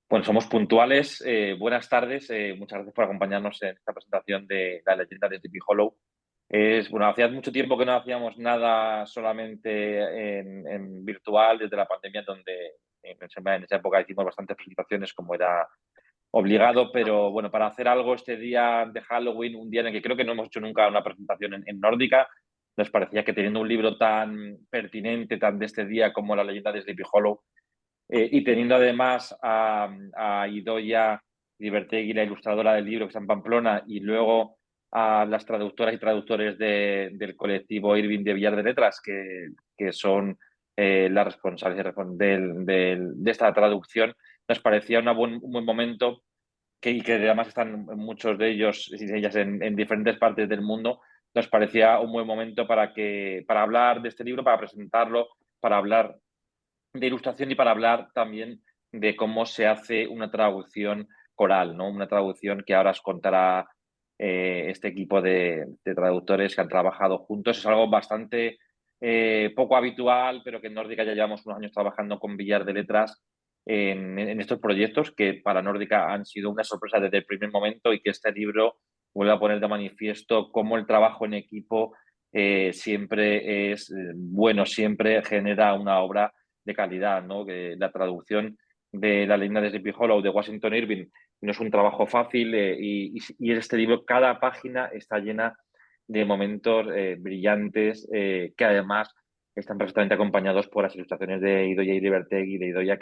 Bueno, somos puntuales. Buenas tardes. Muchas gracias por acompañarnos en esta presentación de la leyenda de Sleepy Hollow. Bueno, hacía mucho tiempo que no hacíamos nada solamente en virtual desde la pandemia, donde en esa época hicimos bastantes presentaciones como era obligado, pero bueno, para hacer algo este día de Halloween, un día en el que creo que no hemos hecho nunca una presentación en Nórdica, nos parecía que teniendo un libro tan pertinente, tan de este día como la leyenda de Sleepy Hollow, y teniendo además a Idoia Libertegui, la ilustradora del libro que está en Pamplona, y luego a las traductoras y traductores del colectivo Irving de Villar de Letras, que son las responsables de esta traducción, nos parecía un buen momento y que además están muchos de ellos y ellas en diferentes partes del mundo. Nos parecía un buen momento para hablar de este libro, para presentarlo, para hablar de ilustración y para hablar también de cómo se hace una traducción coral, ¿no? Una traducción que ahora os contará este equipo de traductores que han trabajado juntos. Es algo bastante poco habitual, pero que en Nórdica ya llevamos unos años trabajando con Villar de Letras en estos proyectos que para Nórdica han sido una sorpresa desde el primer momento, y que este libro vuelve a poner de manifiesto cómo el trabajo en equipo siempre es bueno, siempre genera una obra de calidad, ¿no? Que la traducción de La leyenda de Sleepy Hollow de Washington Irving no es un trabajo fácil, y este libro, cada página está llena de momentos brillantes, que además están perfectamente acompañados por las ilustraciones de Idoia Iribertegui, de Idoia,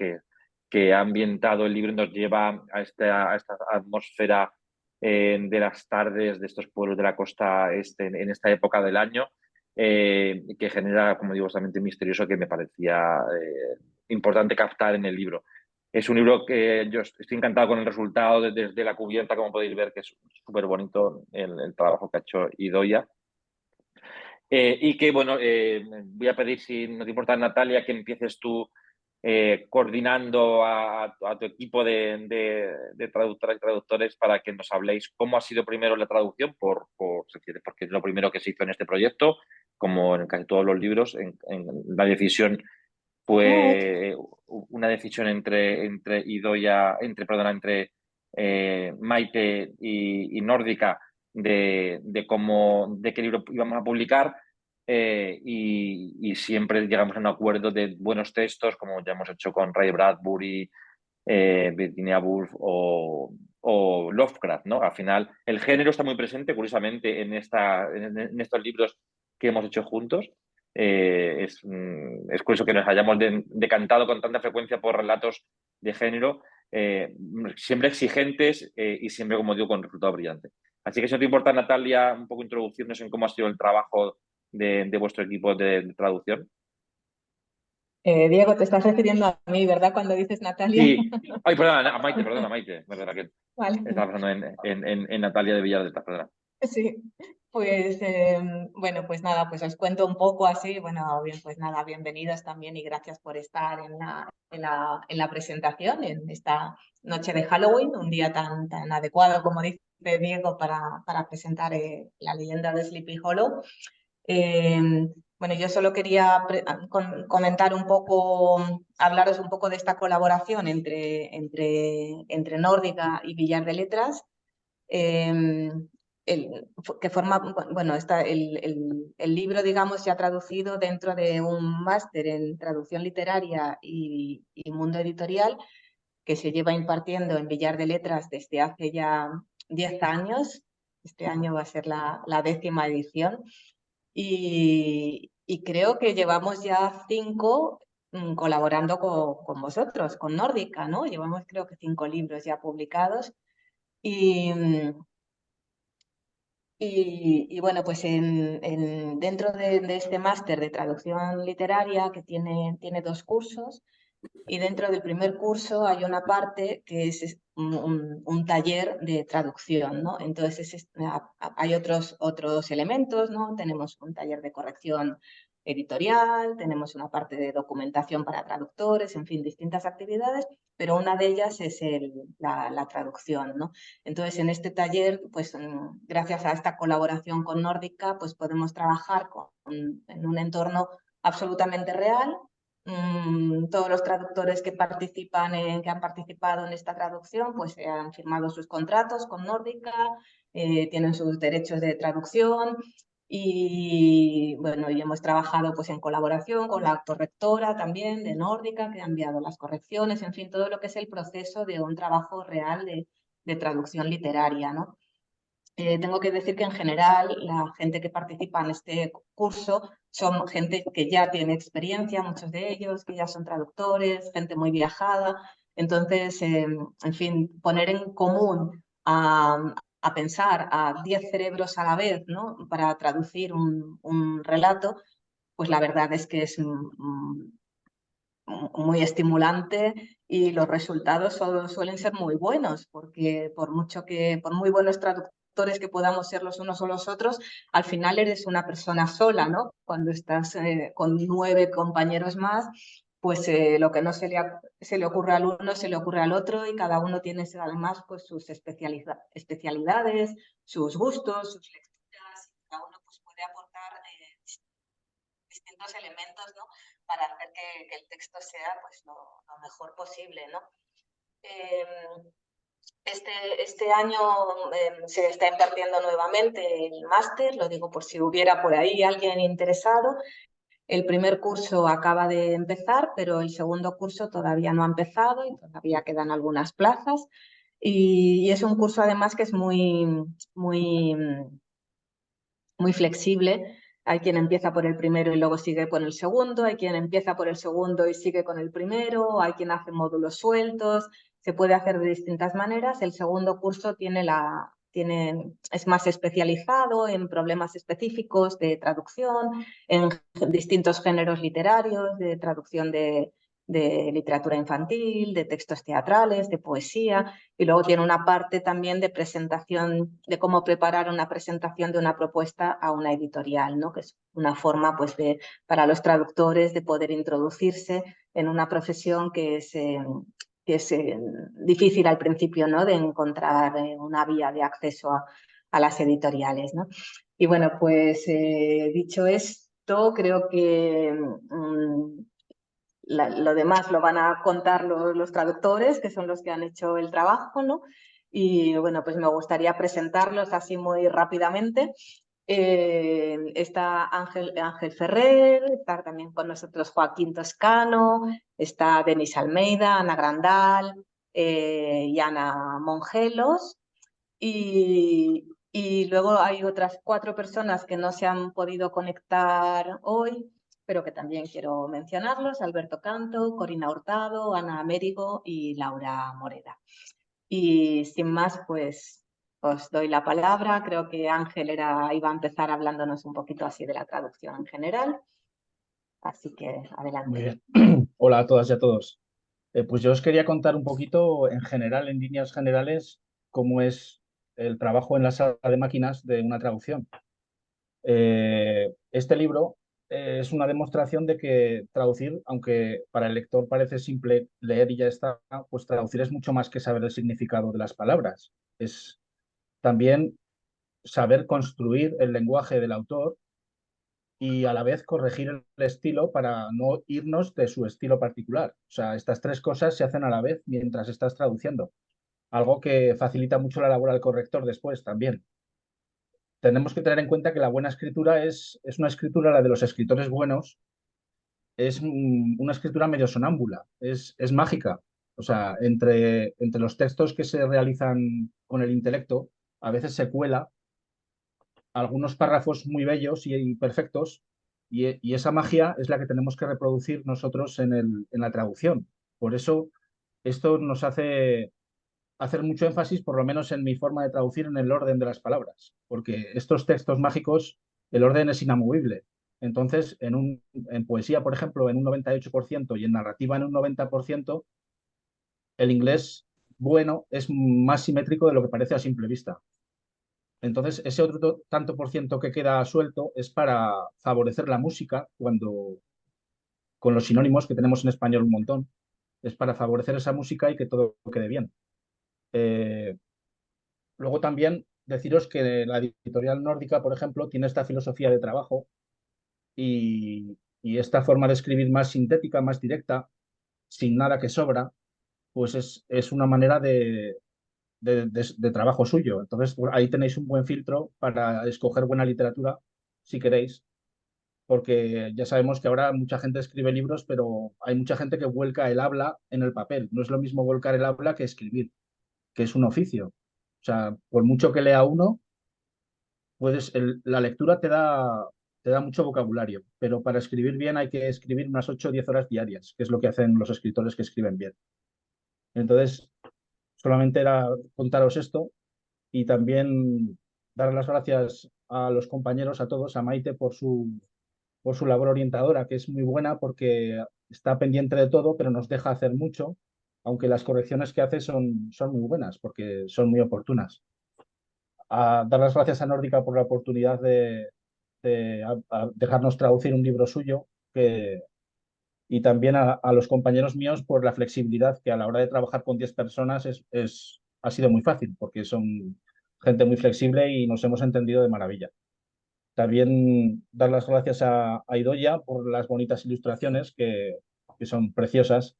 que ha ambientado el libro y nos lleva a esta atmósfera de las tardes de estos pueblos de la costa este en esta época del año, que genera, como digo, bastante misterioso, que me parecía importante captar en el libro. Es un libro que yo estoy encantado con el resultado desde la cubierta, como podéis ver, que es súper bonito el trabajo que ha hecho Idoia. Y que, bueno, voy a pedir, si no te importa, Natalia, que empieces tú coordinando a tu equipo de traductoras y traductores para que nos habléis cómo ha sido primero la traducción, porque es lo primero que se hizo en este proyecto, como en casi todos los libros. En la decisión fue una decisión entre Idoia, entre Maite y Nórdica de qué libro íbamos a publicar, y siempre llegamos a un acuerdo de buenos textos, como ya hemos hecho con Ray Bradbury, Virginia Woolf o Lovecraft, ¿no? Al final, el género está muy presente, curiosamente, en estos libros que hemos hecho juntos. Es curioso que nos hayamos decantado con tanta frecuencia por relatos de género, siempre exigentes, y siempre, como digo, con resultado brillante. Así que si no te importa, Natalia, un poco introducirnos en cómo ha sido el trabajo de vuestro equipo de traducción. Diego, te estás refiriendo a mí, ¿verdad? Cuando dices Natalia. Sí. Ay, perdona, a Maite. Perdona, que Vale. estaba pensando en Natalia de Villar de Letras, perdona. Sí, pues bueno, pues nada, pues os cuento un poco así. Bueno, bien, pues nada, bienvenidos también y gracias por estar en la presentación en esta noche de Halloween, un día tan adecuado como dice Diego para presentar la leyenda de Sleepy Hollow. Eh, bueno, yo solo quería comentar un poco, hablaros un poco de esta colaboración entre Nórdica y Villar de Letras. eh, que forma, bueno, el libro, digamos, se ha traducido dentro de un máster en traducción literaria y mundo editorial que se lleva impartiendo en Villar de Letras desde hace ya 10 años. Este año va a ser la 10ª edición. Y creo que llevamos ya 5 colaborando con vosotros, con Nórdica, ¿no? Llevamos creo que 5 libros ya publicados. Y, y bueno, pues dentro de este máster de traducción literaria, que tiene 2 cursos, y dentro del primer curso hay una parte que es un taller de traducción, ¿no? Entonces hay otros elementos, ¿no? Tenemos un taller de corrección editorial, tenemos una parte de documentación para traductores, en fin, distintas actividades, pero una de ellas es la traducción, ¿no? Entonces, en este taller, pues gracias a esta colaboración con Nórdica, pues podemos trabajar en un entorno absolutamente real, Todos los traductores que que han participado en esta traducción, pues han firmado sus contratos con Nórdica, tienen sus derechos de traducción y bueno, y hemos trabajado pues en colaboración con la correctora también de Nórdica, que ha enviado las correcciones, en fin, todo lo que es el proceso de un trabajo real de traducción literaria, ¿no? Tengo que decir que en general la gente que participa en este curso son gente que ya tiene experiencia, muchos de ellos, que ya son traductores, gente muy viajada. Entonces, en fin, poner en común a pensar a 10 cerebros a la vez, ¿no? Para traducir un relato, pues la verdad es que es muy estimulante y los resultados suelen ser muy buenos, porque por muy buenos traductores que podamos ser los unos o los otros, al final eres una persona sola, ¿no? Cuando estás con 9 compañeros más, pues lo que no se le ocurre al uno se le ocurre al otro y cada uno tiene además pues sus especialidades, sus gustos, sus lecturas, y cada uno pues puede aportar distintos elementos, ¿no? Para hacer que el texto sea pues lo mejor posible, ¿no? Este año se está impartiendo nuevamente el máster, lo digo por si hubiera por ahí alguien interesado. El primer curso acaba de empezar, pero el segundo curso todavía no ha empezado y todavía quedan algunas plazas. Y es un curso además que es muy, muy flexible. Hay quien empieza por el primero y luego sigue con el segundo, hay quien empieza por el segundo y sigue con el primero, hay quien hace módulos sueltos, se puede hacer de distintas maneras. El segundo curso es más especializado en problemas específicos de traducción, en distintos géneros literarios, de traducción de literatura infantil, de textos teatrales, de poesía, y luego tiene una parte también de presentación, de cómo preparar una presentación de una propuesta a una editorial, ¿no? Que es una forma pues, para los traductores de poder introducirse en una profesión que es difícil al principio, ¿no? De encontrar una vía de acceso a las editoriales, ¿no? Y bueno, pues dicho esto, creo que lo demás lo van a contar los traductores, que son los que han hecho el trabajo, ¿no? Y bueno, pues me gustaría presentarlos así muy rápidamente. Está Ángel Ferrer, está también con nosotros Joaquín Toscano, está Denis Almeida, Ana Grandal y Ana Mongelos. Y luego hay otras 4 personas que no se han podido conectar hoy, pero que también quiero mencionarlos: Alberto Canto, Corina Hurtado, Ana Américo y Laura Moreda. Y sin más, pues os doy la palabra. Creo que Ángel iba a empezar hablándonos un poquito así de la traducción en general. Así que adelante. Muy bien. Hola a todas y a todos. Pues yo os quería contar un poquito en general, en líneas generales, cómo es el trabajo en la sala de máquinas de una traducción. Este libro es una demostración de que traducir, aunque para el lector parece simple leer y ya está, pues traducir es mucho más que saber el significado de las palabras. Es también saber construir el lenguaje del autor y a la vez corregir el estilo para no irnos de su estilo particular. O sea, estas 3 cosas se hacen a la vez mientras estás traduciendo, algo que facilita mucho la labor al corrector después también. Tenemos que tener en cuenta que la buena escritura es una escritura, la de los escritores buenos, es una escritura medio sonámbula, es mágica. O sea, entre los textos que se realizan con el intelecto, a veces se cuela algunos párrafos muy bellos y perfectos, y esa magia es la que tenemos que reproducir nosotros en la traducción. Por eso, esto nos hace hacer mucho énfasis, por lo menos en mi forma de traducir, en el orden de las palabras, porque estos textos mágicos, el orden es inamovible. Entonces, en poesía, por ejemplo, en un 98% y en narrativa en un 90%, el inglés bueno es más simétrico de lo que parece a simple vista. Entonces, ese otro tanto por ciento que queda suelto es para favorecer la música, con los sinónimos que tenemos en español un montón, es para favorecer esa música y que todo quede bien. Luego también deciros que la editorial nórdica, por ejemplo, tiene esta filosofía de trabajo Y esta forma de escribir más sintética, más directa, sin nada que sobra, pues es una manera de trabajo suyo. Entonces, ahí tenéis un buen filtro para escoger buena literatura, si queréis, porque ya sabemos que ahora mucha gente escribe libros, pero hay mucha gente que vuelca el habla en el papel. No es lo mismo volcar el habla que escribir, que es un oficio. O sea, por mucho que lea uno, la lectura te da mucho vocabulario, pero para escribir bien hay que escribir unas 8 o 10 horas diarias, que es lo que hacen los escritores que escriben bien. Entonces, solamente era contaros esto y también dar las gracias a los compañeros, a todos, a Maite por su labor orientadora, que es muy buena porque está pendiente de todo, pero nos deja hacer mucho, aunque las correcciones que hace son muy buenas, porque son muy oportunas. Dar las gracias a Nórdica por la oportunidad de dejarnos traducir un libro suyo, y también a los compañeros míos por la flexibilidad, que a la hora de trabajar con 10 personas ha sido muy fácil, porque son gente muy flexible y nos hemos entendido de maravilla. También dar las gracias a Idoia por las bonitas ilustraciones que son preciosas,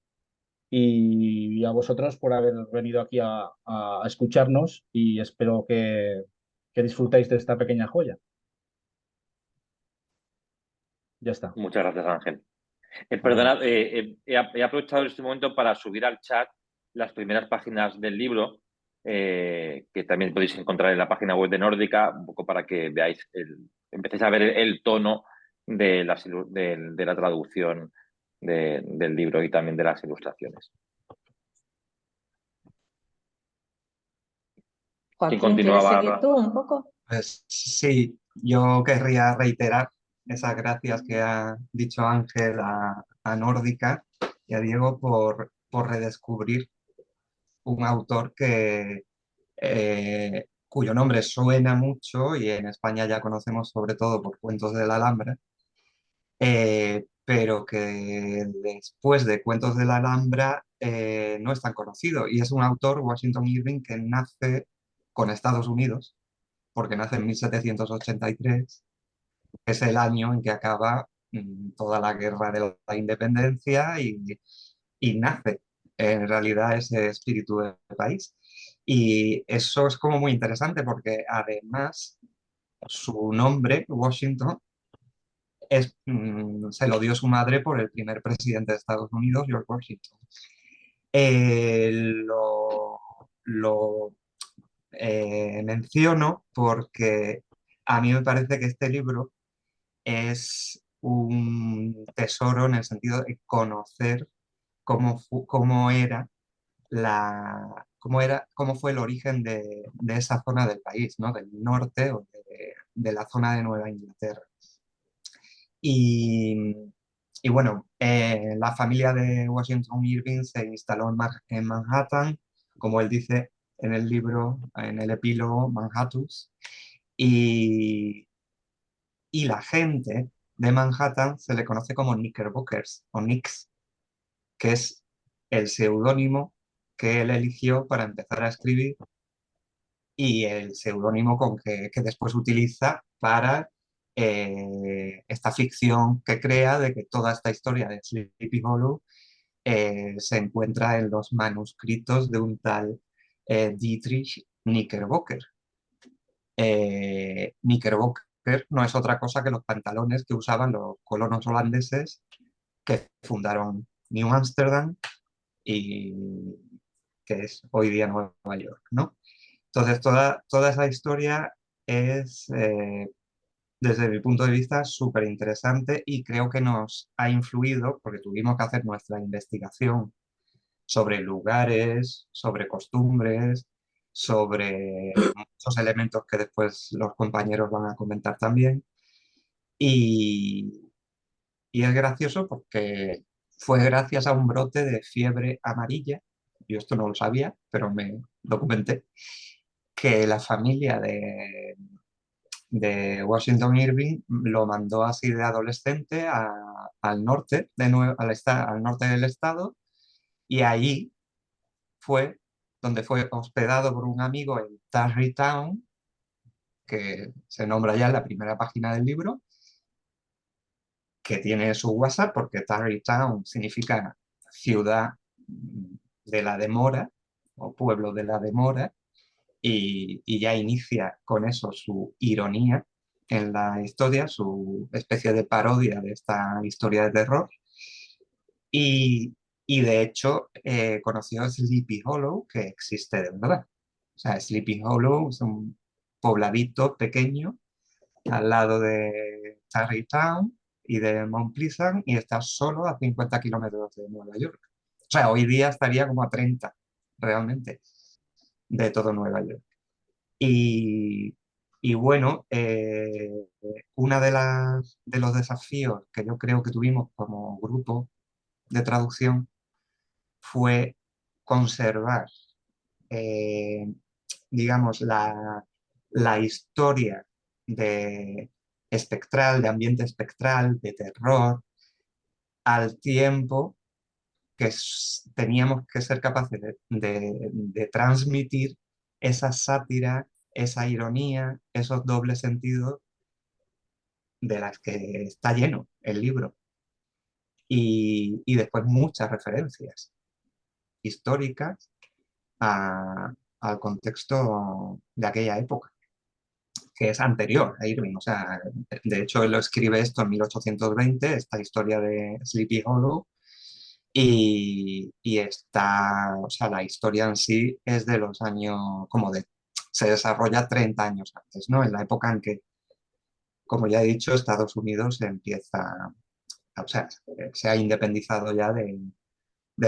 y a vosotros por haber venido aquí a escucharnos, y espero que disfrutéis de esta pequeña joya. Ya está. Muchas gracias, Ángel. Nada. Perdonad, he aprovechado este momento para subir al chat las primeras páginas del libro, que también podéis encontrar en la página web de Nórdica, un poco para que veáis, empecéis a ver el tono de la traducción del libro y también de las ilustraciones. ¿Quién Joaquín, ¿quieres seguir continuaba? tú un poco? Pues sí, yo querría reiterar esas gracias que ha dicho Ángel a Nórdica y a Diego por redescubrir un autor cuyo nombre suena mucho y en España ya conocemos sobre todo por Cuentos de la Alhambra, pero que después de Cuentos de la Alhambra no es tan conocido. Y es un autor, Washington Irving, que nace con Estados Unidos, porque nace en 1783, que es el año en que acaba toda la guerra de la independencia y nace en realidad ese espíritu del país. Y eso es como muy interesante porque además su nombre, Washington, se lo dio su madre por el primer presidente de Estados Unidos, George Washington. Lo menciono porque a mí me parece que este libro es un tesoro en el sentido de conocer cómo era cómo fue el origen de esa zona del país, ¿no? Del norte o de la zona de Nueva Inglaterra. Y, y bueno, la familia de Washington Irving se instaló en Manhattan, como él dice en el libro, en el epílogo, Manhattus, y, y la gente de Manhattan se le conoce como Knickerbockers o Knicks, que es el seudónimo que él eligió para empezar a escribir y el seudónimo que después utiliza para esta ficción que crea de que toda esta historia de Sleepy Hollow se encuentra en los manuscritos de un tal Dietrich Knickerbocker. Knickerbocker no es otra cosa que los pantalones que usaban los colonos holandeses que fundaron New Amsterdam y que es hoy día Nueva York, ¿no? Entonces, toda esa historia es, desde mi punto de vista, súper interesante y creo que nos ha influido, porque tuvimos que hacer nuestra investigación sobre lugares, sobre costumbres, sobre muchos elementos que después los compañeros van a comentar también. Y, y es gracioso porque fue gracias a un brote de fiebre amarilla, yo esto no lo sabía, pero me documenté, que la familia de Washington Irving lo mandó así de adolescente al norte, al norte del estado, y ahí fue donde fue hospedado por un amigo en Tarrytown, que se nombra ya en la primera página del libro, que tiene su WhatsApp porque Tarrytown significa ciudad de la demora o pueblo de la demora, y ya inicia con eso su ironía en la historia, su especie de parodia de esta historia de terror. Y, y de hecho conoció Sleepy Hollow, que existe de verdad. O sea, Sleepy Hollow es un pobladito pequeño al lado de Tarrytown y de Mount Pleasant, y está solo a 50 kilómetros de Nueva York. O sea, hoy día estaría como a 30 realmente de todo Nueva York. Y, y bueno, una de los desafíos que yo creo que tuvimos como grupo de traducción fue conservar, eh, digamos, la historia de espectral, de ambiente espectral, de terror, al tiempo que teníamos que ser capaces de transmitir esa sátira, esa ironía, esos dobles sentidos de las que está lleno el libro. Y después muchas referencias históricas al contexto de aquella época, que es anterior a Irving. O sea, de hecho, él lo escribe esto en 1820, esta historia de Sleepy Hollow, y está, o sea, la historia en sí es de los años, se desarrolla 30 años antes, ¿no? En la época en que, como ya he dicho, Estados Unidos empieza, o sea, se ha independizado ya del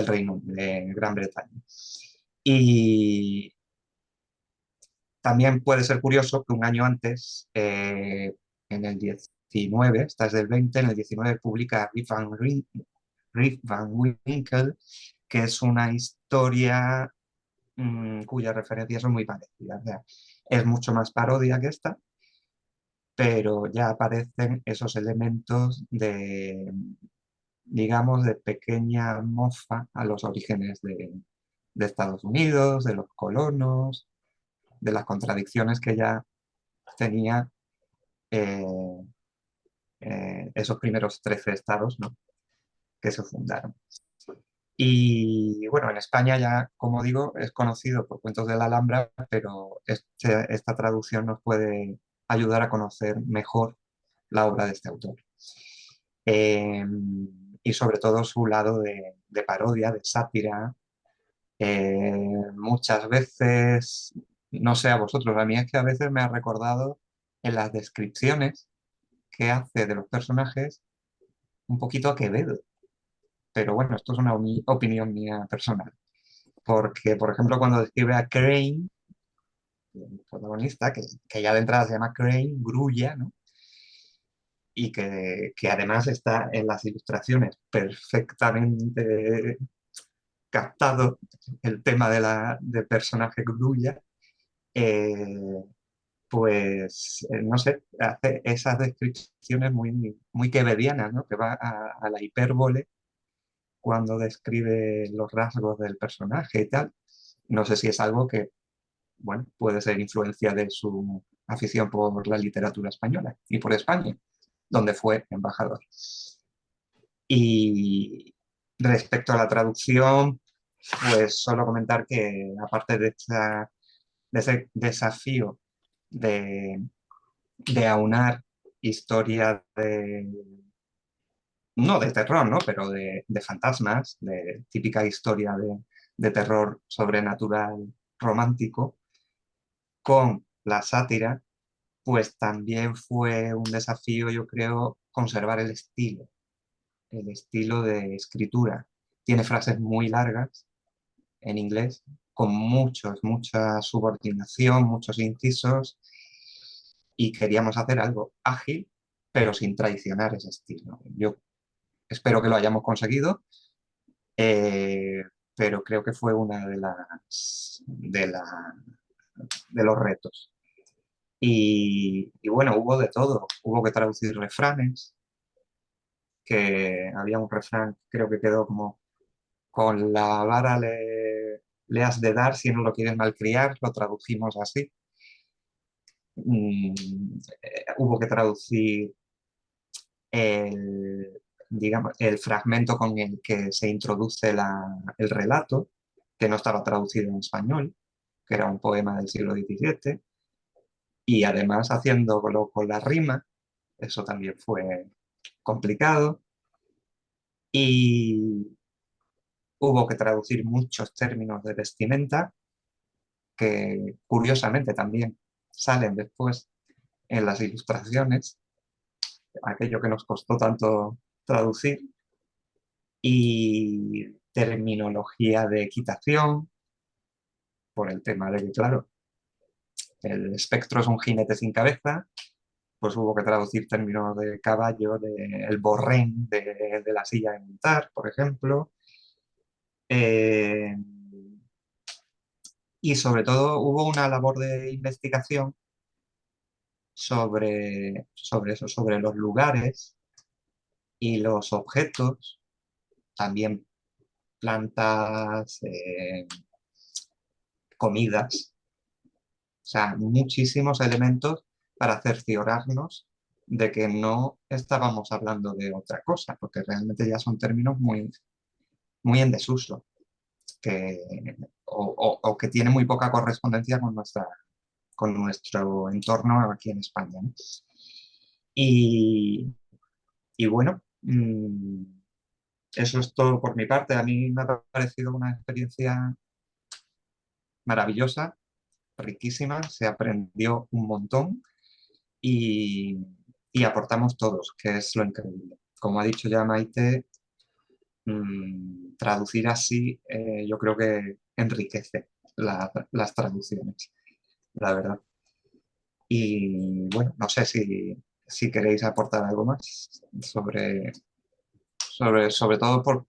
Reino de Gran Bretaña. Y también puede ser curioso que un año antes, en el 19, esta es del 20, en el 19 publica Rip Van Winkle, que es una historia cuyas referencias son muy parecidas. O sea, es mucho más parodia que esta, pero ya aparecen esos elementos de, digamos, de pequeña mofa a los orígenes de Estados Unidos, de los colonos, de las contradicciones que ya tenía eh, esos primeros 13 estados, ¿no?, que se fundaron. Y bueno, en España ya, como digo, es conocido por Cuentos de la Alhambra, pero esta traducción nos puede ayudar a conocer mejor la obra de este autor. Eh, y sobre todo su lado de parodia, de sátira. Muchas veces, no sé a vosotros, a mí es que a veces me ha recordado en las descripciones que hace de los personajes un poquito a Quevedo. Pero bueno, esto es una opinión mía personal. Porque, por ejemplo, cuando describe a Crane, el protagonista, que ya de entrada se llama Crane, Grulla, ¿no? Y que además está en las ilustraciones perfectamente captado el tema del personaje Grulla, eh, pues, no sé, hace esas descripciones muy quevedianas, ¿no?, que va a la hipérbole cuando describe los rasgos del personaje y tal. No sé si es algo que, bueno, puede ser influencia de su afición por la literatura española y por España, donde fue embajador. Y respecto a la traducción, pues solo comentar que aparte de ese desafío de, de aunar historia no de terror, ¿no?, pero de fantasmas, de típica historia de terror sobrenatural romántico, con la sátira, pues también fue un desafío, yo creo, conservar el estilo de escritura. Tiene frases muy largas en inglés, con mucha subordinación, muchos incisos, y queríamos hacer algo ágil, pero sin traicionar ese estilo. Yo espero que lo hayamos conseguido, eh, pero creo que fue una de los retos. Y bueno, hubo de todo. Hubo que traducir refranes, que había un refrán, creo que quedó como: con la vara le has de dar si no lo quieres malcriar, lo tradujimos así. Hubo que traducir el, digamos, el fragmento con el que se introduce el relato, que no estaba traducido en español, que era un poema del siglo XVII, y además haciéndolo con la rima, eso también fue complicado, y hubo que traducir muchos términos de vestimenta que curiosamente también salen después en las ilustraciones, aquello que nos costó tanto traducir, y terminología de equitación, por el tema de que, claro, el espectro es un jinete sin cabeza, pues hubo que traducir términos de caballo, de el borrén de la silla de montar, por ejemplo. Eh, y sobre todo hubo una labor de investigación sobre eso, sobre los lugares y los objetos, también plantas, comidas, o sea, muchísimos elementos para cerciorarnos de que no estábamos hablando de otra cosa, porque realmente ya son términos muy, muy en desuso, que, o que tienen muy poca correspondencia con nuestro entorno aquí en España, ¿no? Y, y bueno, eso es todo por mi parte. A mí me ha parecido una experiencia maravillosa, riquísima, se aprendió un montón y, y aportamos todos, que es lo increíble. Como ha dicho ya Maite, traducir así yo creo que enriquece las traducciones, la verdad. Y bueno, no sé si queréis aportar algo más sobre todo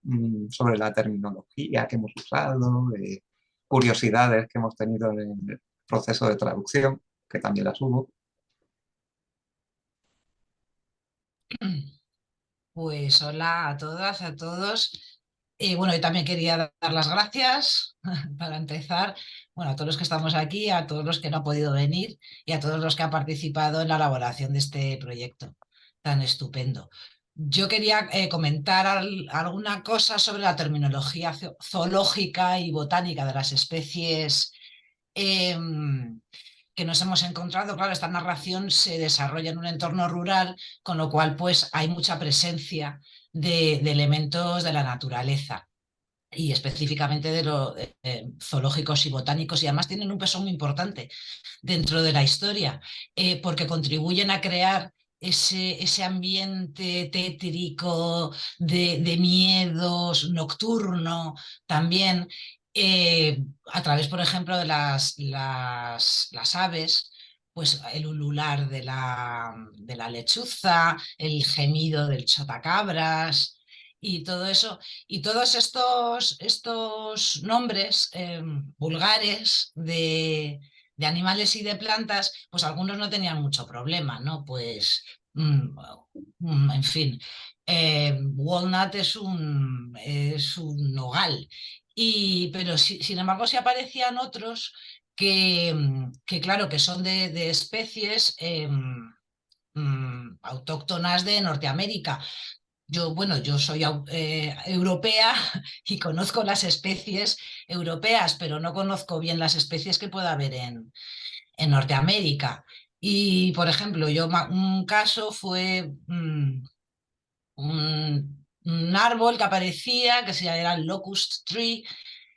sobre la terminología que hemos usado, curiosidades que hemos tenido en el proceso de traducción, que también las hubo. Pues hola a todas, a todos. Bueno, yo también quería dar las gracias para empezar, bueno, a todos los que estamos aquí, a todos los que no han podido venir y a todos los que han participado en la elaboración de este proyecto tan estupendo. Yo quería comentar alguna cosa sobre la terminología zoológica y botánica de las especies que nos hemos encontrado. Claro, esta narración se desarrolla en un entorno rural, con lo cual pues hay mucha presencia de elementos de la naturaleza y específicamente de los zoológicos y botánicos, y además tienen un peso muy importante dentro de la historia, porque contribuyen a crear ese ambiente tétrico de miedos, nocturno también, a través, por ejemplo, de las aves, pues el ulular de la lechuza, el gemido del chotacabras y todo eso. Y todos estos nombres vulgares de animales y de plantas, pues algunos no tenían mucho problema, ¿no? Pues, en fin, walnut es un nogal, pero sin embargo sí aparecían otros que claro, que son de especies autóctonas de Norteamérica. Yo, bueno, yo soy europea y conozco las especies europeas, pero no conozco bien las especies que pueda haber en Norteamérica. Y, por ejemplo, un caso fue un árbol que aparecía, que era el locust tree,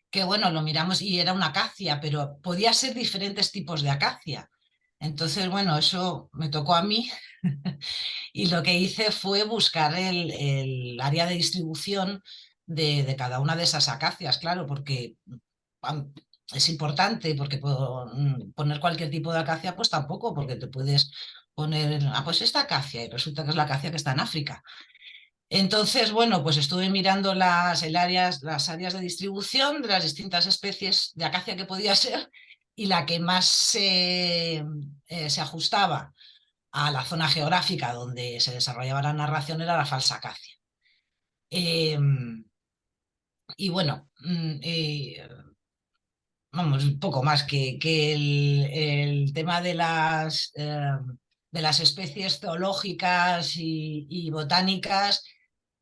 que bueno, lo miramos y era una acacia, pero podía ser diferentes tipos de acacia. Entonces, bueno, eso me tocó a mí y lo que hice fue buscar el área de distribución de cada una de esas acacias, claro, porque es importante, porque poner cualquier tipo de acacia, pues tampoco, porque te puedes poner, pues esta acacia, y resulta que es la acacia que está en África. Entonces, bueno, pues estuve mirando las áreas de distribución de las distintas especies de acacia que podía ser, y la que más se ajustaba a la zona geográfica donde se desarrollaba la narración era la falsa acacia. Eh, y bueno, vamos, un poco más que el tema de las especies zoológicas y botánicas,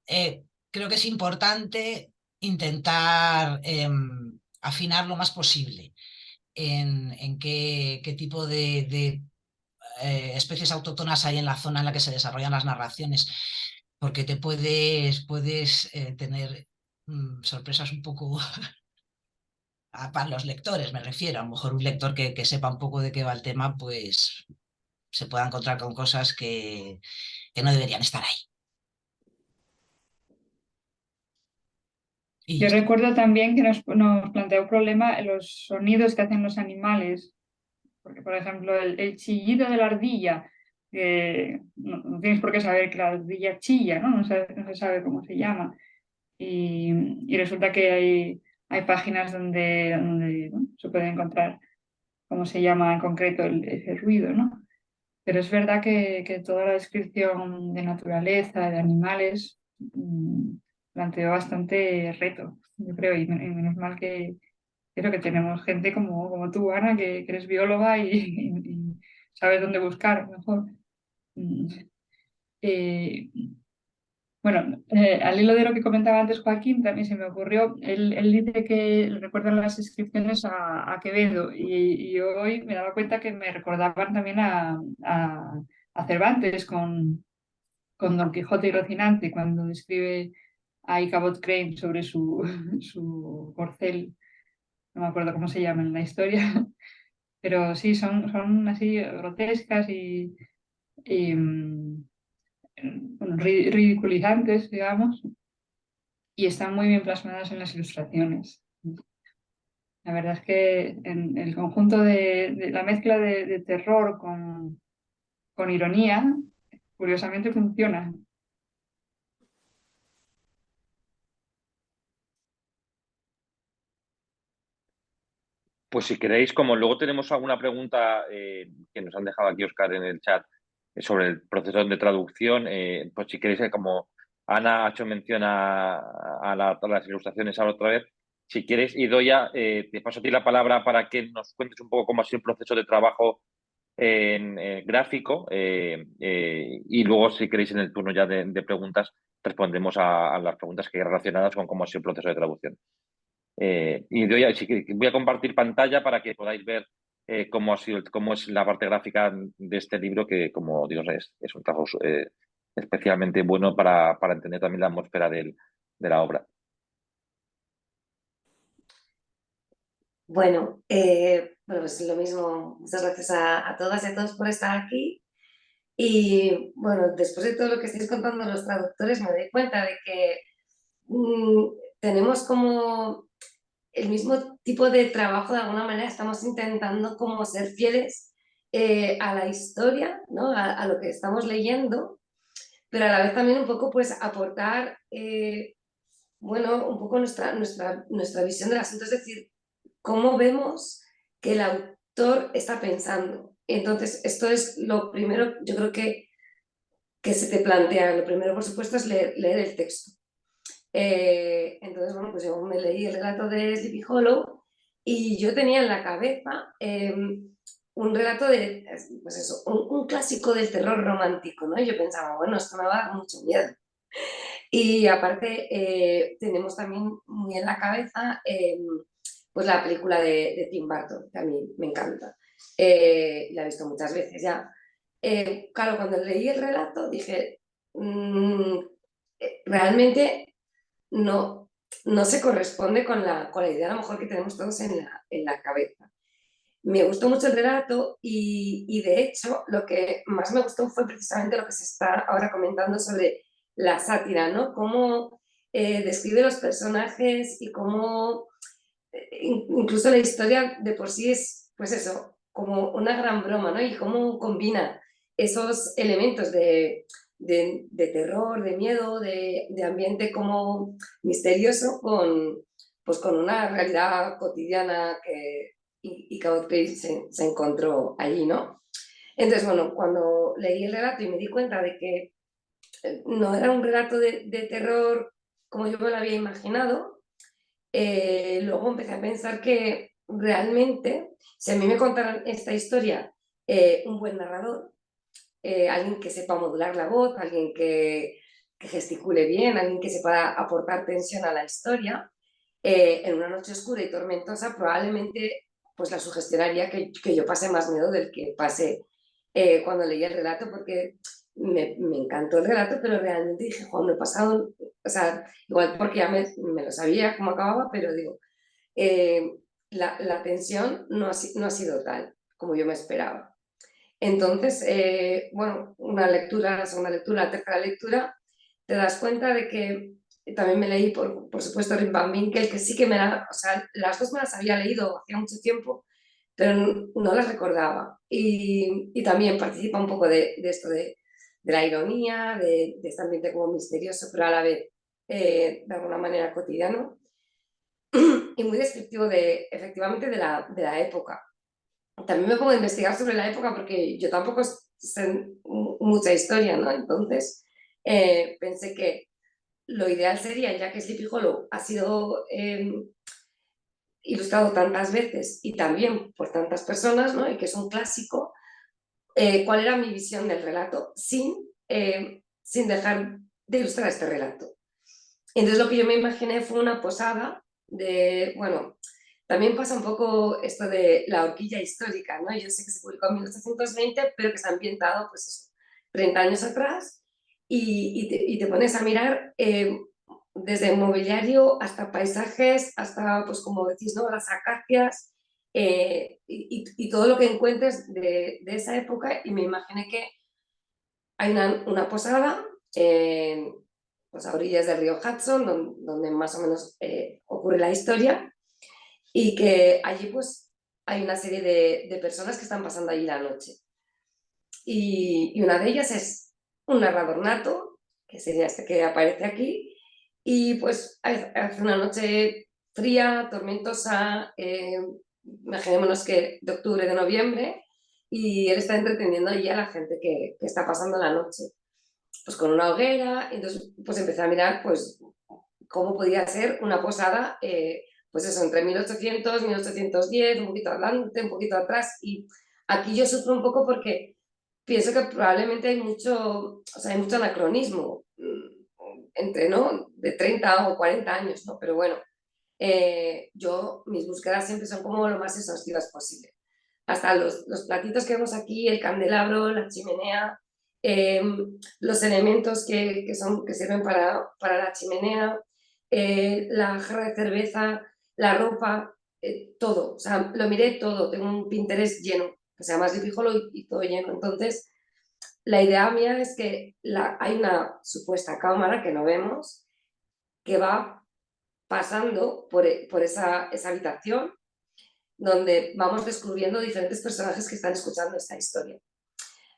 creo que es importante intentar afinar lo más posible en qué tipo de especies autóctonas hay en la zona en la que se desarrollan las narraciones, porque te puedes tener sorpresas un poco para los lectores, me refiero. A lo mejor un lector que sepa un poco de qué va el tema, pues se pueda encontrar con cosas que no deberían estar ahí. Y Yo recuerdo también que nos plantea un problema en los sonidos que hacen los animales, porque por ejemplo el chillido de la ardilla, no tienes por qué saber que la ardilla chilla, ¿no? No se sabe cómo se llama. Y resulta que hay páginas donde ¿no? se puede encontrar cómo se llama en concreto ese ruido, ¿no? Pero es verdad que toda la descripción de naturaleza, de animales, planteó bastante reto, yo creo, y menos mal que creo que tenemos gente como tú, Ana, que eres bióloga y sabes dónde buscar mejor. Mm, eh, bueno, al hilo de lo que comentaba antes Joaquín, también se me ocurrió, él dice que le recuerdan las inscripciones a Quevedo y yo hoy me daba cuenta que me recordaban también a Cervantes con Don Quijote y Rocinante, cuando describe a Ichabod Crane sobre su corcel, no me acuerdo cómo se llama en la historia, pero sí, son así grotescas y, bueno, ridiculizantes, digamos, y están muy bien plasmadas en las ilustraciones. La verdad es que en el conjunto de la mezcla de terror con ironía, curiosamente funciona. Pues si queréis, como luego tenemos alguna pregunta que nos han dejado aquí Oscar en el chat sobre el proceso de traducción, pues si queréis, como Ana ha hecho mención a las ilustraciones ahora otra vez, si quieres, Idoia, te paso a ti la palabra para que nos cuentes un poco cómo ha sido el proceso de trabajo en gráfico y luego, si queréis, en el turno ya de preguntas, respondemos a las preguntas que hay relacionadas con cómo ha sido el proceso de traducción. Y voy a compartir pantalla para que podáis ver cómo es la parte gráfica de este libro, que como digo, es un trabajo especialmente bueno para entender también la atmósfera de la obra. Bueno, pues lo mismo, muchas gracias a todas y a todos por estar aquí. Y bueno, después de todo lo que estáis contando los traductores, me doy cuenta de que tenemos como el mismo tipo de trabajo, de alguna manera estamos intentando como ser fieles a la historia, ¿no? A lo que estamos leyendo, pero a la vez también un poco pues aportar, bueno, un poco nuestra visión del asunto, es decir, cómo vemos que el autor está pensando. Entonces, esto es lo primero, yo creo que se te plantea. Lo primero, por supuesto, es leer el texto. Entonces, bueno, pues yo me leí el relato de Sleepy Hollow y yo tenía en la cabeza un relato de, pues eso, un clásico del terror romántico, ¿no? Y yo pensaba, bueno, esto me va a dar mucho miedo. Y aparte, tenemos también muy en la cabeza pues la película de Tim Burton, que a mí me encanta. La he visto muchas veces ya. Claro, cuando leí el relato dije, realmente no se corresponde con la idea a lo mejor que tenemos todos en la cabeza. Me gustó mucho el relato y de hecho lo que más me gustó fue precisamente lo que se está ahora comentando sobre la sátira, ¿no? Cómo describe los personajes y cómo incluso la historia de por sí es, pues eso, como una gran broma, ¿no? Y cómo combina esos elementos de terror, de miedo, de ambiente como misterioso pues con una realidad cotidiana que Ichabod Crane se encontró allí, ¿no? Entonces, bueno, cuando leí el relato y me di cuenta de que no era un relato de terror como yo me lo había imaginado, luego empecé a pensar que realmente, si a mí me contaran esta historia un buen narrador, alguien que sepa modular la voz, alguien que gesticule bien, alguien que sepa aportar tensión a la historia. En una noche oscura y tormentosa probablemente pues la sugestionaría que yo pase más miedo del que pasé cuando leí el relato, porque me encantó el relato, pero realmente dije, Juan, me he pasado, o sea, igual porque ya me lo sabía cómo acababa, pero digo, la tensión no ha sido tal como yo me esperaba. Entonces, bueno, una lectura, la segunda lectura, la tercera lectura, te das cuenta de que también me leí, por supuesto, Rip Van Winkle, que sí que o sea, las dos me las había leído hacía mucho tiempo, pero no las recordaba. Y también participa un poco de esto de la ironía, de este ambiente como misterioso, pero a la vez de alguna manera cotidiano, y muy descriptivo efectivamente de la época. También me pongo a investigar sobre la época porque yo tampoco sé mucha historia, ¿no? Entonces pensé que lo ideal sería, ya que Sleepy Hollow ha sido ilustrado tantas veces y también por tantas personas, ¿no? Y que es un clásico, cuál era mi visión del relato sin dejar de ilustrar este relato. Entonces lo que yo me imaginé fue una posada de, bueno, también pasa un poco esto de la horquilla histórica, ¿no? Yo sé que se publicó en 1820, pero que se ha ambientado, pues eso, 30 años atrás, y te pones a mirar desde mobiliario hasta paisajes, hasta, pues como decís, ¿no? Las acacias, y todo lo que encuentres de esa época, y me imaginé que hay una posada pues a orillas del río Hudson, donde más o menos ocurre la historia, y que allí pues hay una serie de personas que están pasando allí la noche. Y una de ellas es un narrador nato, que sería este que aparece aquí, y pues hace una noche fría, tormentosa, imaginémonos que de octubre, de noviembre, y él está entreteniendo allí a la gente que está pasando la noche, pues con una hoguera. Entonces pues empecé a mirar pues cómo podía ser una posada, pues eso, entre 1800, 1810, un poquito adelante, un poquito atrás, y aquí yo sufro un poco porque pienso que probablemente hay mucho anacronismo entre, ¿no? De 30 o 40 años, ¿no? Pero bueno, mis búsquedas siempre son como lo más exhaustivas posible. Hasta los platitos que vemos aquí, el candelabro, la chimenea, los elementos que sirven para la chimenea, la jarra de cerveza, la ropa, todo. O sea, lo miré todo, tengo un Pinterest lleno, que se llama Sleepy Hollow y todo lleno. Entonces, la idea mía es que hay una supuesta cámara que no vemos, que va pasando por esa habitación, donde vamos descubriendo diferentes personajes que están escuchando esta historia.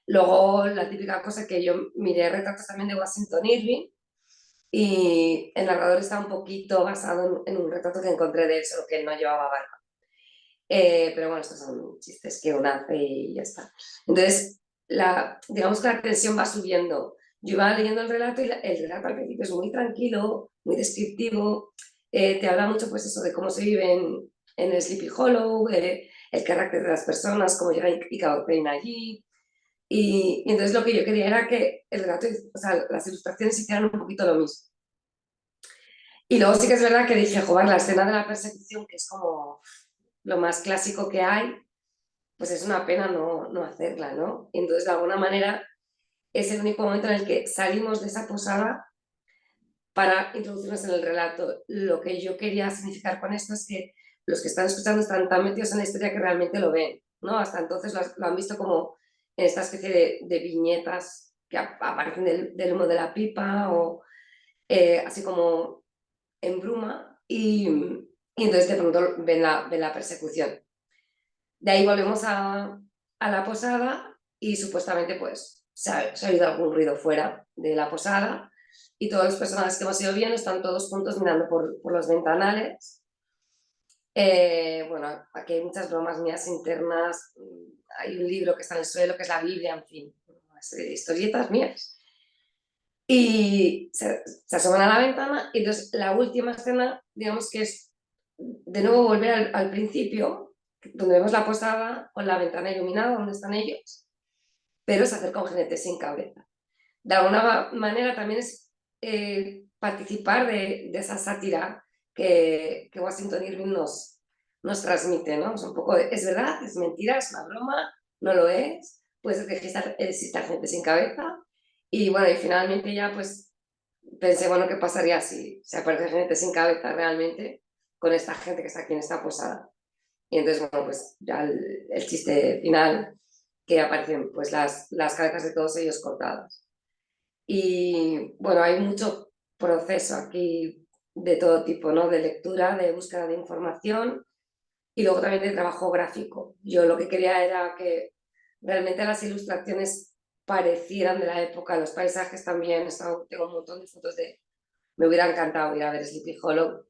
Luego, la típica cosa que yo miré retratos también de Washington Irving, y el narrador está un poquito basado en un retrato que encontré de él, solo que él no llevaba barba. Pero bueno, estos son chistes que uno hace y ya está. Entonces, digamos que la tensión va subiendo. Yo iba leyendo el relato y el relato al principio es muy tranquilo, muy descriptivo, te habla mucho pues eso de cómo se vive en el Sleepy Hollow, el carácter de las personas, cómo llega Ichabod Crane allí. Y entonces lo que yo quería era que el relato, o sea, las ilustraciones hicieran un poquito lo mismo. Y luego sí que es verdad que dije, joder, la escena de la persecución, que es como lo más clásico que hay, pues es una pena no hacerla, ¿no? Y entonces, de alguna manera, es el único momento en el que salimos de esa posada para introducirnos en el relato. Lo que yo quería significar con esto es que los que están escuchando están tan metidos en la historia que realmente lo ven, ¿no? Hasta entonces lo han visto como en esta especie de viñetas que aparecen del humo de la pipa, o así como en bruma, y entonces de pronto ven la persecución. De ahí volvemos a la posada y supuestamente pues se ha oído algún ruido fuera de la posada, y todos los personajes que hemos ido viendo están todos juntos mirando por los ventanales. Bueno, aquí hay muchas bromas mías internas, hay un libro que está en el suelo que es la Biblia, en fin, una serie de historietas mías. Y se asoman a la ventana, y entonces la última escena, digamos que es de nuevo volver al principio, donde vemos la posada con la ventana iluminada donde están ellos, pero se hace con Jinete sin cabeza. De alguna manera también es participar de esa sátira que Washington Irving nos transmite, ¿no? Es un poco es verdad, es mentira, es una broma, no lo es, pues que exista gente sin cabeza. Y bueno, y finalmente ya pues pensé, bueno, ¿qué pasaría si se aparece gente sin cabeza realmente con esta gente que está aquí en esta posada? Y entonces, bueno, pues ya el chiste final, que aparecen pues las cabezas de todos ellos cortadas. Y bueno, hay mucho proceso aquí de todo tipo, ¿no? De lectura, de búsqueda de información y luego también de trabajo gráfico. Yo lo que quería era que realmente las ilustraciones parecieran de la época, los paisajes también, tengo un montón de fotos me hubiera encantado ir a ver Sleepy Hollow,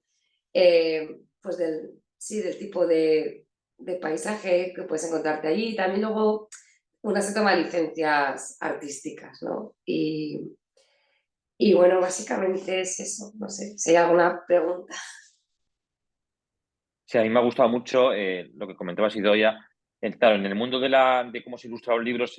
pues del tipo de paisaje que puedes encontrarte allí. También luego una se toma licencias artísticas, ¿no? Y bueno, básicamente es eso, no sé, si hay alguna pregunta. Sí, a mí me ha gustado mucho lo que comentabas, Idoia. Claro, en el mundo de cómo se ilustran los libros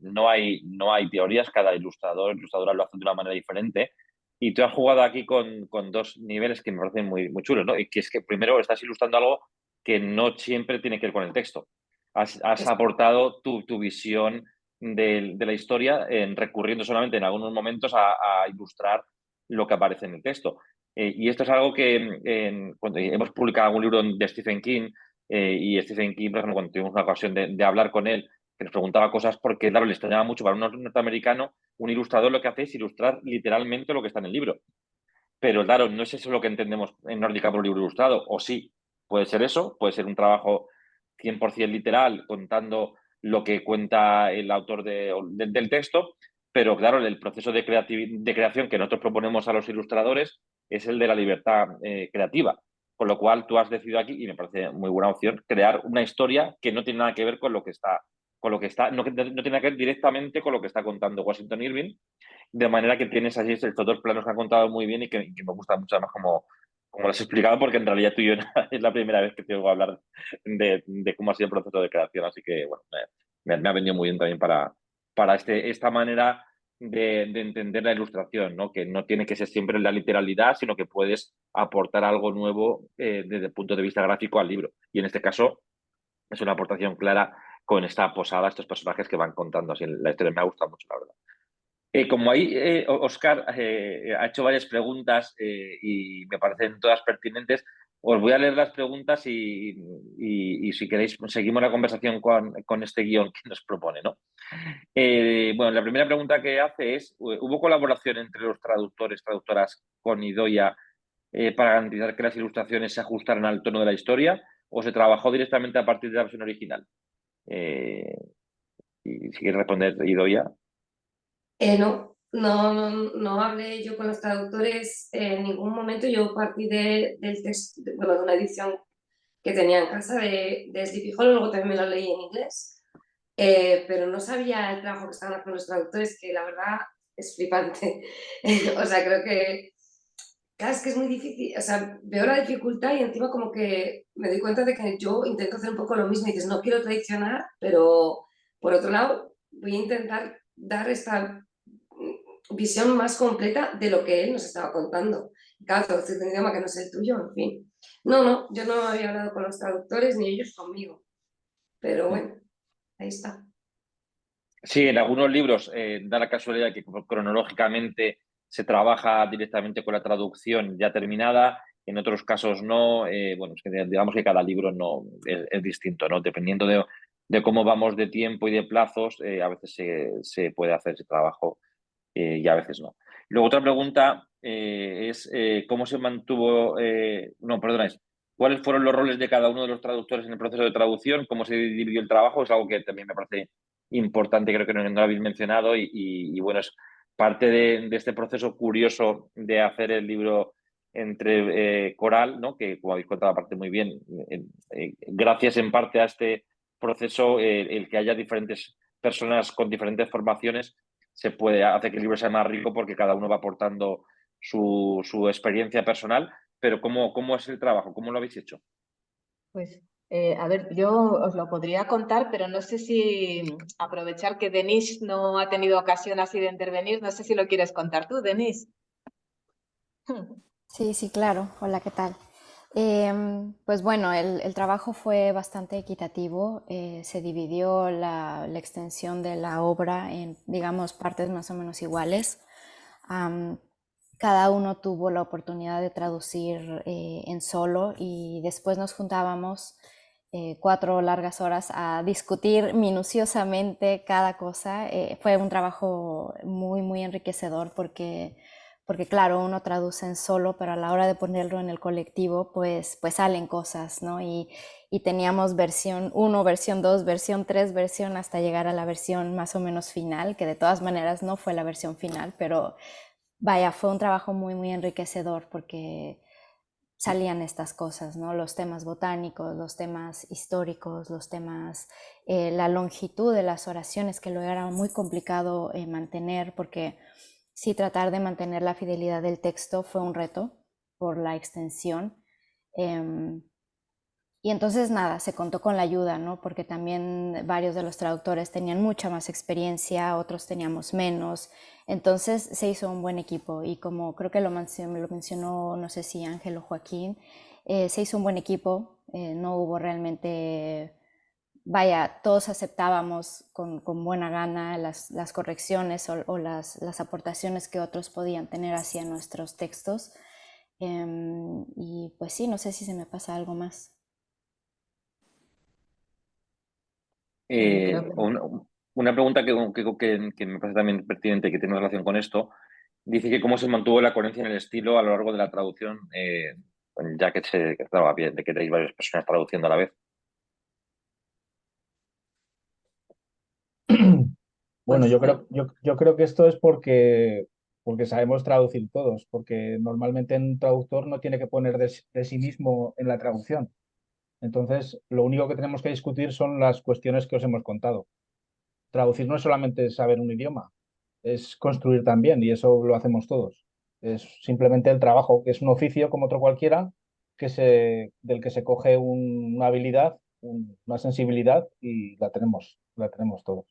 no hay teorías, cada ilustradora lo hace de una manera diferente. Y tú has jugado aquí con dos niveles que me parecen muy, muy chulos, ¿no? Y que es que primero estás ilustrando algo que no siempre tiene que ver con el texto. Has aportado tu visión de la historia recurriendo solamente en algunos momentos a ilustrar lo que aparece en el texto. Y esto es algo que cuando hemos publicado algún libro de Stephen King, y Stephen King, por ejemplo, cuando tuvimos una ocasión de hablar con él, que nos preguntaba cosas porque, claro, le extrañaba mucho para un norteamericano, un ilustrador lo que hace es ilustrar literalmente lo que está en el libro. Pero claro, no es eso lo que entendemos en Nórdica por un libro ilustrado, o sí, puede ser eso, puede ser un trabajo 100% literal contando lo que cuenta el autor del texto, pero claro, el proceso de creación que nosotros proponemos a los ilustradores es el de la libertad creativa. Con lo cual tú has decidido aquí, y me parece muy buena opción, crear una historia que no tiene nada que ver con lo que está, no tiene nada que ver directamente con lo que está contando Washington Irving, de manera que tienes así estos dos planos que han contado muy bien y que me gusta mucho además como lo has explicado, porque en realidad tú y yo es la primera vez que te oigo hablar de cómo ha sido el proceso de creación, así que bueno, me ha venido muy bien también para esta manera de entender la ilustración, ¿no? Que no tiene que ser siempre la literalidad, sino que puedes aportar algo nuevo desde el punto de vista gráfico al libro. Y en este caso es una aportación clara con esta posada, estos personajes que van contando así la historia. Me ha gustado mucho, la verdad. Como ahí Óscar ha hecho varias preguntas y me parecen todas pertinentes, os voy a leer las preguntas y si queréis seguimos la conversación con este guión que nos propone, ¿no? Bueno, la primera pregunta que hace es, ¿hubo colaboración entre los traductoras con Idoia para garantizar que las ilustraciones se ajustaran al tono de la historia o se trabajó directamente a partir de la versión original? Y si quieres responder, Idoia. No hablé yo con los traductores en ningún momento. Yo partí del texto, de una edición que tenía en casa de Sleepy Hollow, luego también me lo leí en inglés, pero no sabía el trabajo que estaban haciendo los traductores, que la verdad es flipante. O sea, creo que, claro, es que es muy difícil, o sea, veo la dificultad y encima como que me doy cuenta de que yo intento hacer un poco lo mismo y dices, no quiero traicionar, pero por otro lado voy a intentar dar esta visión más completa de lo que él nos estaba contando. Claro, traducir un idioma que no es el tuyo, en fin. No, yo no había hablado con los traductores ni ellos conmigo. Pero bueno, ahí está. Sí, en algunos libros da la casualidad que cronológicamente se trabaja directamente con la traducción ya terminada, en otros casos no. Bueno, es que digamos que cada libro no es distinto, ¿no? Dependiendo de cómo vamos de tiempo y de plazos, a veces se puede hacer ese trabajo y a veces no. Luego otra pregunta es ¿cómo se mantuvo, no, perdona, cuáles fueron los roles de cada uno de los traductores en el proceso de traducción? ¿Cómo se dividió el trabajo? Es algo que también me parece importante, creo que no lo habéis mencionado y bueno, es parte de este proceso curioso de hacer el libro entre Coral, ¿no? Que como habéis contado aparte muy bien, gracias en parte a este proceso, el que haya diferentes personas con diferentes formaciones se puede hacer que el libro sea más rico porque cada uno va aportando su experiencia personal, pero ¿cómo es el trabajo? ¿Cómo lo habéis hecho? Pues A ver, yo os lo podría contar, pero no sé si aprovechar que Denise no ha tenido ocasión así de intervenir, no sé si lo quieres contar tú, Denise. Sí, sí, claro. Hola, ¿qué tal? Pues bueno, el trabajo fue bastante equitativo. Se dividió la extensión de la obra en, digamos, partes más o menos iguales. Am, Cada uno tuvo la oportunidad de traducir en solo y después nos juntábamos 4 largas horas a discutir minuciosamente cada cosa. Fue un trabajo muy, muy enriquecedor porque claro, uno traduce en solo, pero a la hora de ponerlo en el colectivo, pues salen cosas, ¿no? Y teníamos versión 1, versión 2, versión 3, versión hasta llegar a la versión más o menos final, que de todas maneras no fue la versión final, pero vaya, fue un trabajo muy, muy enriquecedor porque salían estas cosas, ¿no? Los temas botánicos, los temas históricos, los temas, la longitud de las oraciones, que luego era muy complicado mantener porque sí, tratar de mantener la fidelidad del texto fue un reto por la extensión. Y entonces nada, se contó con la ayuda, ¿no? Porque también varios de los traductores tenían mucha más experiencia, otros teníamos menos. Entonces se hizo un buen equipo y como creo que lo mencionó, no sé si Ángel o Joaquín, se hizo un buen equipo, no hubo realmente, vaya, todos aceptábamos con buena gana las correcciones o las aportaciones que otros podían tener hacia nuestros textos. Y pues sí, no sé si se me pasa algo más. Creo que Una pregunta que me parece también pertinente, que tiene relación con esto, dice que cómo se mantuvo la coherencia en el estilo a lo largo de la traducción, ya que estaba bien, de que tenéis varias personas traduciendo a la vez. Bueno, pues yo creo que esto es porque sabemos traducir todos, porque normalmente un traductor no tiene que poner de sí mismo en la traducción. Entonces, lo único que tenemos que discutir son las cuestiones que os hemos contado. Traducir no es solamente saber un idioma, es construir también, y eso lo hacemos todos. Es simplemente el trabajo, que es un oficio como otro cualquiera, del que se coge una habilidad, una sensibilidad, y la tenemos todos.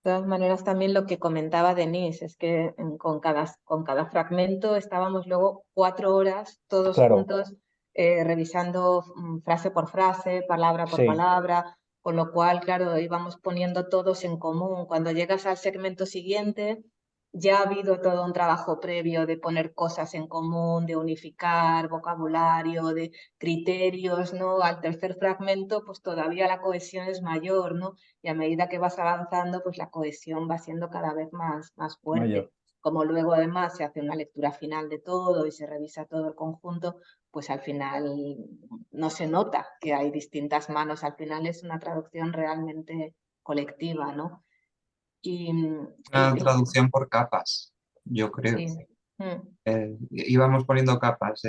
de todas maneras, también lo que comentaba Denise es que con cada fragmento estábamos luego 4 horas todos Claro, juntos revisando frase por frase, palabra por sí, palabra, con lo cual, claro, íbamos poniendo todos en común. Cuando llegas al segmento siguiente, ya ha habido todo un trabajo previo de poner cosas en común, de unificar vocabulario, de criterios, ¿no? Al tercer fragmento, pues todavía la cohesión es mayor, ¿no? Y a medida que vas avanzando, pues la cohesión va siendo cada vez más fuerte. mayor. Como luego además se hace una lectura final de todo y se revisa todo el conjunto, pues al final no se nota que hay distintas manos. Al final es una traducción realmente colectiva, ¿no? Y, Una traducción por capas, yo creo. sí. Mm. Íbamos poniendo capas,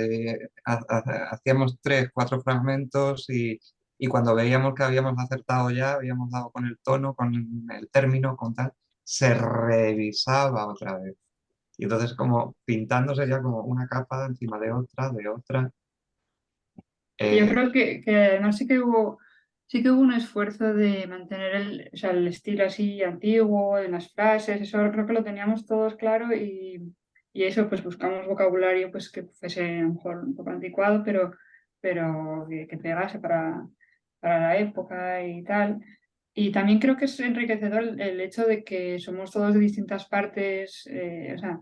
hacíamos 3, 4 fragmentos y cuando veíamos que habíamos acertado ya, habíamos dado con el tono, con el término, con tal, se revisaba otra vez. Y entonces como pintándose ya como una capa encima de otra, de otra. Y yo Eh, creo que además sí que hubo un esfuerzo de mantener o sea, el estilo así antiguo en las frases, eso creo que lo teníamos todos claro y eso pues buscamos vocabulario pues que fuese a lo mejor un poco anticuado, pero que pegase para la época y tal. Y también creo que es enriquecedor el hecho de que somos todos de distintas partes, o sea,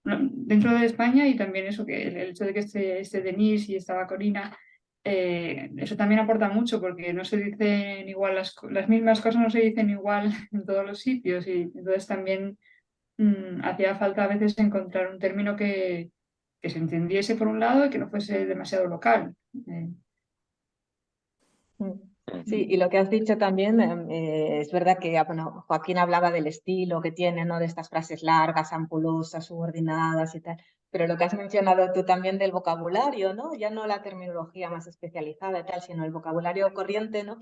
dentro de España y también eso, que el hecho de que esté Denise y estaba Corina eso también aporta mucho porque no se dicen igual las mismas cosas, no se dicen igual en todos los sitios y entonces también hacía falta a veces encontrar un término que se entendiese por un lado y que no fuese demasiado local. Sí, y lo que has dicho también, es verdad que bueno, Joaquín hablaba del estilo que tiene, ¿no? De estas frases largas, ampulosas, subordinadas y tal, pero lo que has mencionado tú también del vocabulario, ¿no? Ya no la terminología más especializada y tal, sino el vocabulario corriente, ¿no?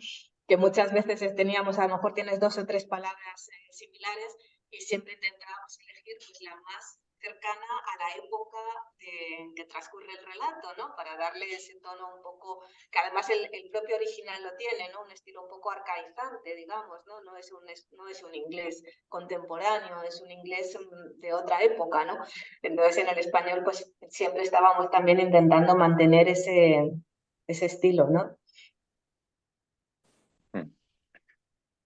Que muchas veces teníamos, a lo mejor tienes 2 o 3 palabras similares y siempre intentábamos elegir pues la más cercana a la época en que transcurre el relato, ¿no? Para darle ese tono un poco, que además el propio original lo tiene, ¿no? Un estilo un poco arcaizante, digamos, ¿no? No es un inglés contemporáneo, es un inglés de otra época, ¿no? Entonces en el español pues siempre estábamos también intentando mantener ese estilo, ¿no?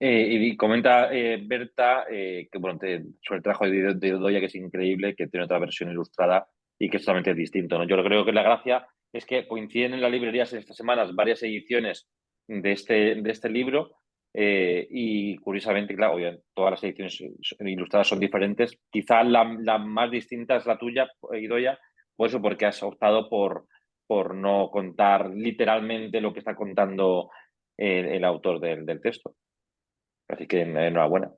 Y comenta Berta que bueno, sobre el trabajo de Idoia, que es increíble, que tiene otra versión ilustrada y que es totalmente distinto, ¿no? Yo creo que la gracia es que coinciden en las librerías en estas semanas varias ediciones de este libro y curiosamente, claro, todas las ediciones ilustradas son diferentes. Quizá la más distinta es la tuya, Idoia, por eso, porque has optado por no contar literalmente lo que está contando el autor del texto. Así que enhorabuena.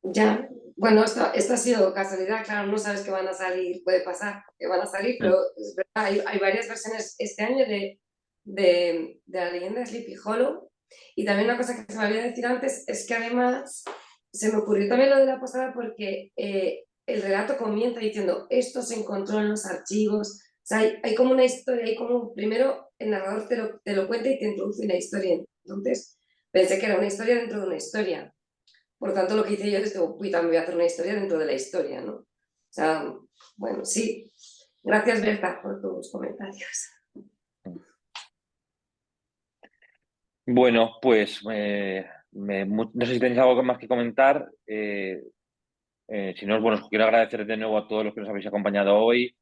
Ya, bueno, esto ha sido casualidad, claro, no sabes que van a salir, puede pasar que van a salir, pero es verdad, hay varias versiones este año de la leyenda de Sleepy Hollow. Y también una cosa que se me olvidó decir antes es que además se me ocurrió también lo de la posada porque el relato comienza diciendo esto se encontró en los archivos, o sea, hay como una historia, hay como primero el narrador te lo cuenta y te introduce en la historia, entonces pensé que era una historia dentro de una historia. Por tanto, lo que hice yo es que también voy a hacer una historia dentro de la historia, ¿no? O sea, bueno, sí. Gracias, Berta, por tus comentarios. Bueno, pues no sé si tenéis algo más que comentar. Si no, bueno, os quiero agradecer de nuevo a todos los que nos habéis acompañado hoy.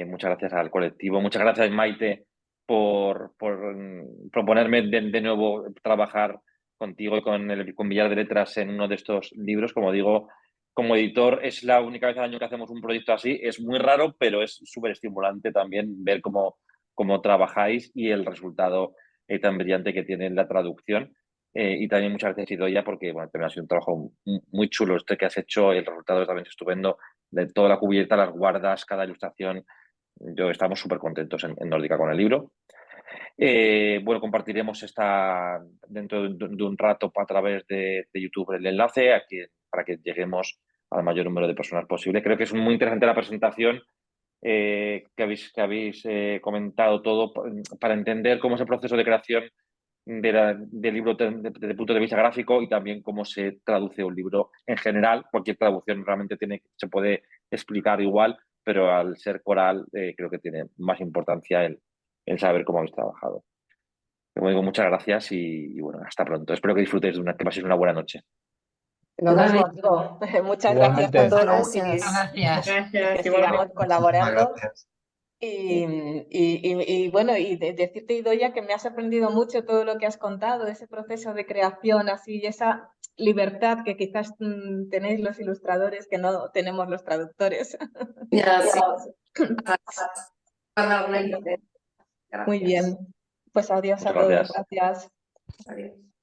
Muchas gracias al colectivo. Muchas gracias, Maite, por proponerme de nuevo trabajar contigo y con Villar de Letras en uno de estos libros. Como digo, como editor es la única vez al año que hacemos un proyecto así. Es muy raro, pero es súper estimulante también ver cómo trabajáis y el resultado tan brillante que tiene la traducción. Y también muchas gracias, Idoia, porque bueno, también ha sido un trabajo muy chulo este que has hecho. El resultado también es estupendo. De toda la cubierta, las guardas, cada ilustración. Estamos súper contentos en Nórdica con el libro. Bueno, compartiremos dentro de un rato a través de YouTube el enlace para que lleguemos al mayor número de personas posible. Creo que es muy interesante la presentación que habéis comentado todo para entender cómo es el proceso de creación del libro desde el punto de vista gráfico y también cómo se traduce un libro en general. Cualquier traducción realmente se puede explicar igual, pero al ser coral creo que tiene más importancia el saber cómo habéis trabajado. Como digo, muchas gracias y bueno, hasta pronto. Espero que disfrutéis que paséis una buena noche. Lo mismo digo. Muchas gracias Igualmente. a todos Gracias. Gracias. y que Gracias, sigamos igualmente. colaborando. Gracias. Y bueno, y decirte, Idoia, que me ha sorprendido mucho todo lo que has contado, ese proceso de creación así y esa libertad que quizás tenéis los ilustradores que no tenemos los traductores. Ya, sí. Para alguna licencia. Muy Gracias. bien. Pues adiós a Muchas todos. gracias. Gracias. Adiós.